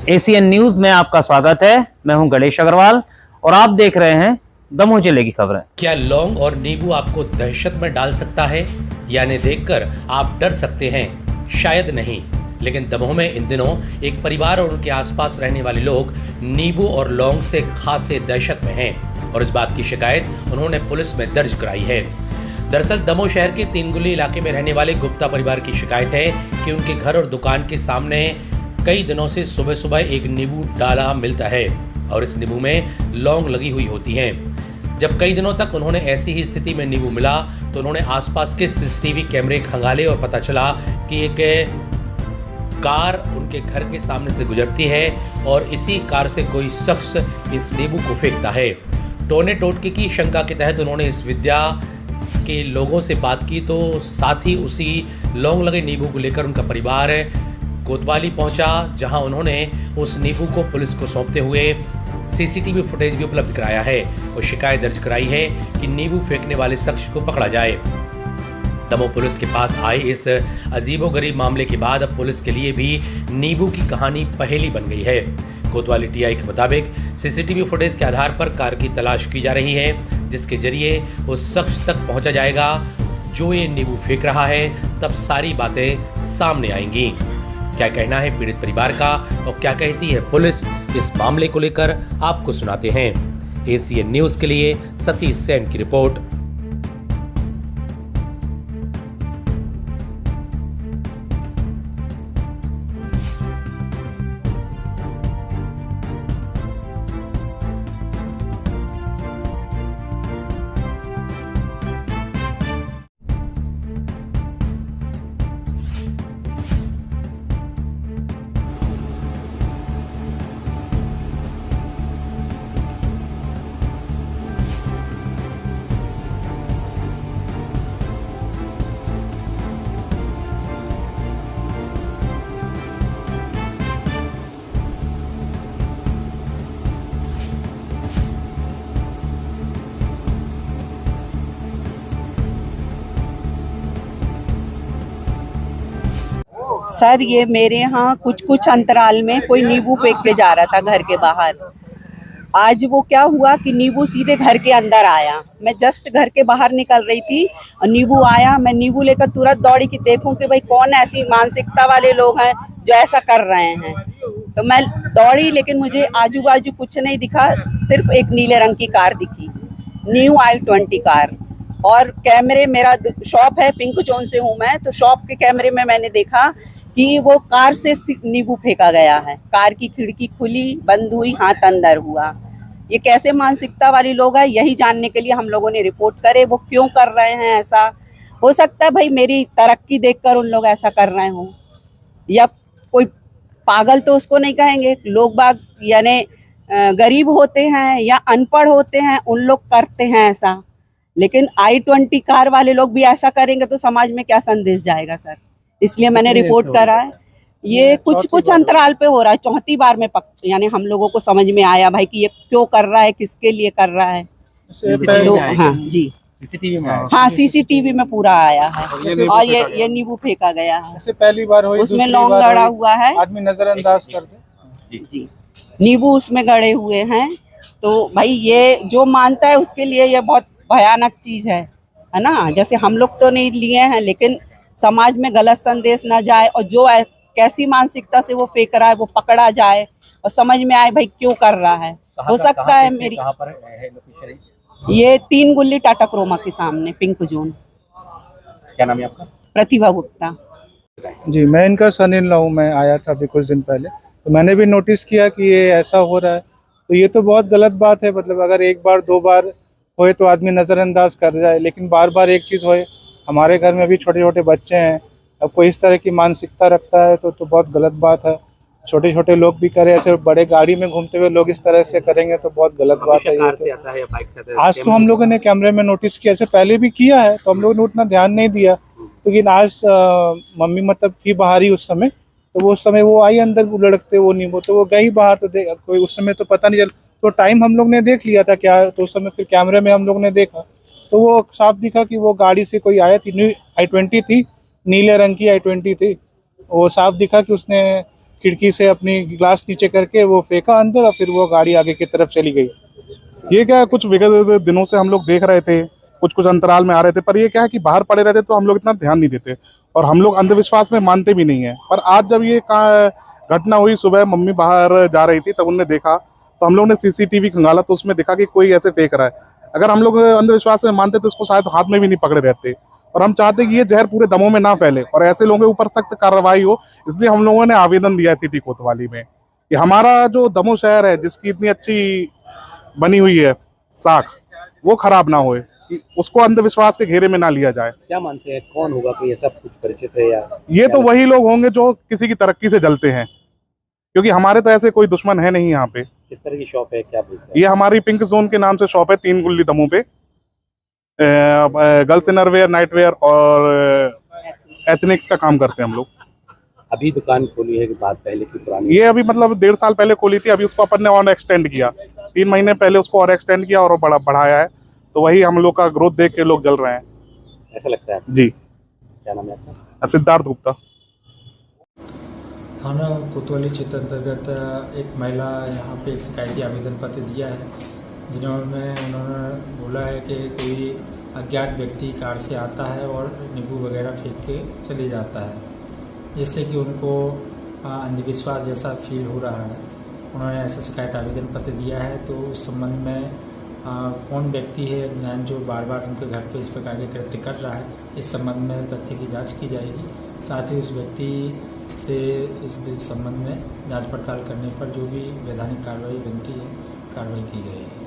ACN news में आपका स्वागत है। मैं हूं गणेश अग्रवाल और आप देख रहे हैं दमोह जिले की खबरें। क्या लौंग और नींबू आपको दहशत में डाल सकता है? यानी देखकर आप डर सकते हैं? शायद नहीं, लेकिन दमोह में इन दिनों एक परिवार और उनके आसपास रहने वाले लोग नींबू और लौंग से खासे दहशत में हैं और इस बात की शिकायत उन्होंने पुलिस में दर्ज कराई है। दरअसल दमोह शहर के तीनगुली इलाके में रहने वाले गुप्ता परिवार की शिकायत है कि उनके घर और दुकान के सामने कई दिनों से सुबह सुबह एक नींबू डाला मिलता है और इस नींबू में लौंग लगी हुई होती हैं। जब कई दिनों तक उन्होंने ऐसी ही स्थिति में नींबू मिला तो उन्होंने आसपास के सीसीटीवी कैमरे खंगाले और पता चला कि एक कार उनके घर के सामने से गुजरती है और इसी कार से कोई शख्स इस नींबू को फेंकता है। टोने टोटके की शंका के तहत उन्होंने इस विद्या के लोगों से बात की तो साथ ही उसी लौंग लगे नींबू को लेकर उनका परिवार कोतवाली पहुंचा, जहां उन्होंने उस नींबू को पुलिस को सौंपते हुए सीसीटीवी फुटेज भी उपलब्ध कराया है और शिकायत दर्ज कराई है कि नींबू फेंकने वाले शख्स को पकड़ा जाए। दमोह पुलिस के पास आए इस अजीबोगरीब मामले के बाद अब पुलिस के लिए भी नींबू की कहानी पहेली बन गई है। कोतवाली टीआई के मुताबिक सीसीटीवी फुटेज के आधार पर कार की तलाश की जा रही है, जिसके जरिए उस शख्स तक पहुंचा जाएगा जो ये नींबू फेंक रहा है। तब सारी बातें सामने आएंगी। क्या कहना है पीड़ित परिवार का और क्या कहती है पुलिस, इस मामले को लेकर आपको सुनाते हैं। एसीएन न्यूज के लिए सतीश सेन की रिपोर्ट। सर, ये मेरे यहाँ कुछ अंतराल में कोई नींबू फेंक के जा रहा था घर के बाहर। आज वो क्या हुआ कि नींबू सीधे घर के अंदर आया। मैं जस्ट घर के बाहर निकल रही थी और नींबू आया। मैं नींबू लेकर तुरंत दौड़ी कि देखूं कि भाई कौन ऐसी मानसिकता वाले लोग हैं जो ऐसा कर रहे हैं। तो मैं दौड़ी, लेकिन मुझे आजू बाजू कुछ नहीं दिखा, सिर्फ एक नीले रंग की कार दिखी, न्यू i20 कार। और कैमरे, मेरा शॉप है, पिंक जोन से हूँ मैं, तो शॉप के कैमरे में मैंने देखा कि वो कार से नींबू फेंका गया है। कार की खिड़की खुली, बंद हुई, हाथ अंदर हुआ। ये कैसे मानसिकता वाले लोग हैं, यही जानने के लिए हम लोगों ने रिपोर्ट करे। वो क्यों कर रहे हैं ऐसा? हो सकता है भाई मेरी तरक्की देखकर उन लोग ऐसा कर रहे हों, या कोई पागल तो उसको नहीं कहेंगे, लोग बाग यानी गरीब होते हैं या अनपढ़ होते हैं, उन लोग करते हैं ऐसा। लेकिन i20 कार वाले लोग भी ऐसा करेंगे तो समाज में क्या संदेश जाएगा सर? इसलिए मैंने रिपोर्ट करा है। ये कुछ अंतराल पे हो रहा है, चौथी बार में यानी हम लोगों को समझ में आया भाई कि ये क्यों कर रहा है, किसके लिए कर रहा है। तो हाँ जी, सीसीटीवी में, हाँ सीसीटीवी में पूरा आया है। और ये नींबू फेंका गया है। ऐसे पहली बार हुई, उसमें लौंग गड़ा हुआ है, आदमी नजरअंदाज कर दे। जी, नींबू उसमें गड़े हुए हैं। तो भाई ये जो मानता है उसके लिए ये बहुत भयानक चीज है ना। जैसे हम लोग तो नहीं लिए हैं, लेकिन समाज में गलत संदेश ना जाए और जो कैसी मानसिकता से वो फेंक रहा है वो पकड़ा जाए और समझ में आए भाई क्यों कर रहा है। हो सकता है मेरी, ये तीनगुली टाटा क्रोमा के सामने, पिंक जोन। क्या नाम है आपका? प्रतिभा गुप्ता जी, मैं इनका सन इन लॉ हूं। मैं आया था अभी कुछ दिन पहले, तो मैंने भी नोटिस किया कि ये ऐसा हो रहा है। तो ये तो बहुत गलत बात है। मतलब अगर एक बार दो बार होए तो आदमी नज़रअंदाज कर जाए, लेकिन बार बार एक चीज़ होए। हमारे घर में भी छोटे छोटे बच्चे हैं, अब कोई इस तरह की मानसिकता रखता है तो बहुत गलत बात है। छोटे छोटे लोग भी करें, ऐसे बड़े गाड़ी में घूमते हुए लोग इस तरह से करेंगे तो बहुत गलत बात है। ये आज तो हम लोगों ने कैमरे में नोटिस किया, ऐसे पहले भी किया है तो हम लोगों ने उतना ध्यान नहीं दिया। लेकिन आज मम्मी मतलब थी बाहर ही उस समय, तो वो उस समय वो आई अंदर लड़कते वो नींबू, तो वो गई बाहर। तो कोई उस समय तो पता नहीं चल, तो टाइम हम लोग ने देख लिया था क्या, तो उस समय फिर कैमरे में हम लोग ने देखा तो वो साफ दिखा कि वो गाड़ी से कोई आया थी, न्यू i20 थी, नीले रंग की i20 थी। वो साफ दिखा कि उसने खिड़की से अपनी ग्लास नीचे करके वो फेंका अंदर और फिर वो गाड़ी आगे की तरफ चली गई। ये क्या है, कुछ विगत दिनों से हम लोग देख रहे थे, कुछ कुछ अंतराल में आ रहे थे, पर ये क्या है कि बाहर पड़े रहते तो हम लोग इतना ध्यान नहीं देते और हम लोग अंधविश्वास में मानते भी नहीं है। पर आज जब ये घटना हुई, सुबह मम्मी बाहर जा रही थी तब उन्होंने देखा, तो हम लोग ने सीसीटीवी खंगाला तो उसमें देखा कि कोई ऐसे फेंक रहा है। अगर हम लोग अंधविश्वास में मानते तो इसको शायद हाथ में भी नहीं पकड़े रहते। और हम चाहते कि ये जहर पूरे दमों में ना फैले और ऐसे लोगों के ऊपर सख्त कार्रवाई हो, इसलिए हम लोगों ने आवेदन दिया है सिटी कोतवाली में कि हमारा जो दमोह शहर है, जिसकी इतनी अच्छी बनी हुई है साख, वो खराब ना होए, कि उसको अंधविश्वास के घेरे में ना लिया जाए। क्या मानते हैं, कौन होगा, कोई ऐसा कुछ परिचित है या? ये तो वही लोग होंगे जो किसी की तरक्की से जलते हैं, क्योंकि हमारे तो ऐसे कोई दुश्मन है नहीं यहाँ पे। किस तरह की शॉप है, क्या बेचते हैं? ये हमारी पिंक जोन के नाम से शॉप है, 3 गुल्ली दमोह पे। गर्ल्स इनरवेयर, नाइटवेयर और एथनिक्स का काम करते हैं हम लोग। अभी दुकान खोली है कि बाद पहले की पुरानी? ये अभी मतलब 1.5 साल पहले खोली थी, अभी उसको अपन ने और एक्सटेंड किया, 3 महीने पहले उसको और एक्सटेंड किया और बढ़ाया है, तो वही हम लोग का ग्रोथ देख के लोग जल रहे हैं। ऐसा लगता है जी। क्या नाम है आपका? सिद्धार्थ गुप्ता। थाना कोतवाली क्षेत्र अंतर्गत एक महिला यहाँ पे एक शिकायती आवेदन पत्र दिया है, उन्होंने बोला है कि कोई अज्ञात व्यक्ति कार से आता है और नींबू वगैरह फेंक के चले जाता है, जिससे कि उनको अंधविश्वास जैसा फील हो रहा है। उन्होंने ऐसा शिकायत आवेदन पत्र दिया है, तो उस संबंध में कौन व्यक्ति है अज्ञान जो बार बार उनके घर पे इस प्रकार के कृत्य कर रहा है, इस संबंध में तथ्य की जांच की जाएगी। साथ ही उस व्यक्ति से इस संबंध में जांच पड़ताल करने पर जो भी वैधानिक कार्रवाई बनती है, कार्रवाई की जाएगी।